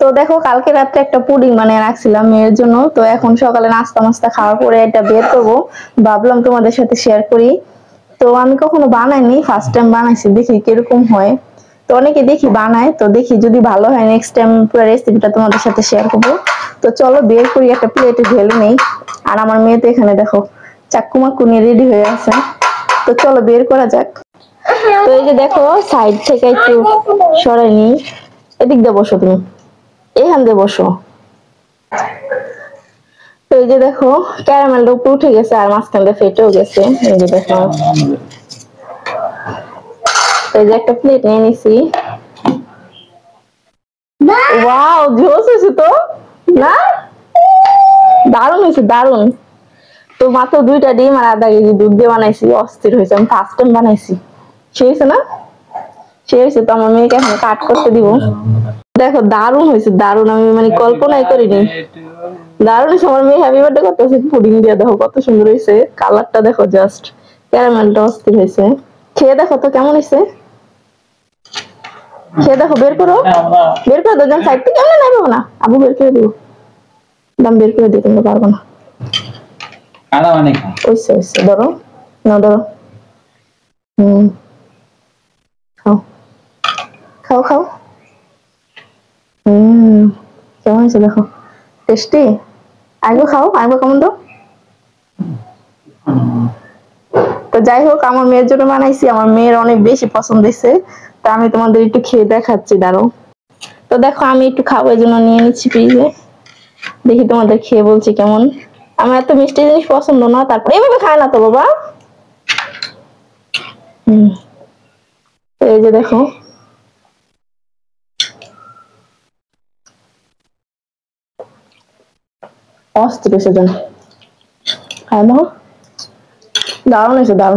তো দেখো কালকে রাত্রে একটা পুডিং বানিয়ে রাখছিলাম মেয়ের জন্য, তো এখন সকালে নাস্তা মাস্তা খাওয়ার পরে এটা বের করবো, ভাবলাম তোমাদের সাথে শেয়ার করি। তো আমি কখনো বানাইনি, ফার্স্ট টাইম বানাইছি, দেখি কিরকম হয়। তো অনেকে দেখি বানায়, তো দেখি যদি ভালো হয় নেক্সট টাইম পুরো রেসিপিটা তোমাদের সাথে শেয়ার করবো। তো চলো বের করি, একটা প্লেটে ঢেলে নেই। আর আমার মেয়ে তো এখানে দেখো চাক্কু মাক্কু নিয়ে রেডি হয়ে আছে। তো চলো বের করা যাক। তো এই যে দেখো সাইড থেকে একটু সরাই নি, এদিক দিয়ে বসো তুমি, এখান দিয়ে বসো। তো এই যে দেখো ক্যারামেলটা উপরে উঠে গেছে আর মাঝখান দিয়ে ফেটেও গেছে। এই যে দেখো, এই যে একটা প্লেট নিয়ে নিছি। ওয়াও জোস হয়েছে তো না, দারুণ হয়েছে দারুণ। তো মাত্র 2টা ডিম আর আধা কেজি দুধ দিয়ে বানাইছি, অস্থির হয়েছে। আমি ফার্স্ট টাইম বানাইছি, সে হয়েছে না, সে হয়েছে। তো আমার মেয়েকে এখন কাট করতে দিব। দেখো দারুণ হয়েছে দারুণ, আমি মানে কল্পনাই করিনি। দারুণ হয়েছে, আমার মেয়ে হ্যাপি বার্থডে করতেছে পুডিং দিয়ে, দেখো কত সুন্দর হয়েছে, কালারটা দেখো জাস্ট, ক্যারামেলটা অস্থির হয়েছে। খেয়ে দেখো তো কেমন হয়েছে, খেয়ে দেখো, বের করো, বের করে দাও। সাইড থেকে কেমন নেবো না, আবু বের করে দিব, দাম বের করে দিতে পারবো না। ওইসে ওইসে ধরো, না ধরো, খাও খাও খাও। কেমন হয়েছে দেখো, টেস্টি। আগে খাও, আগে কেমন তো। তো যাই হোক, আমার মেয়ের জন্য বানাইছি, আমার মেয়ের অনেক বেশি পছন্দ হয়েছে। তা আমি তোমাদের একটু খেয়ে দেখাচ্ছি, দাঁড়ো। তো দেখো আমি একটু খাবো, এই জন্য নিয়ে নিচ্ছি ফ্রিজে, দেখি তোমাদের খেয়ে বলছি কেমন। আমার এত মিষ্টি জিনিস পছন্দ না, তারপর এইভাবে খায় না তো বাবা। এই যে দেখো, অস্থির হয়েছে, খায় দাও, দারুণ হয়েছে দারুণ।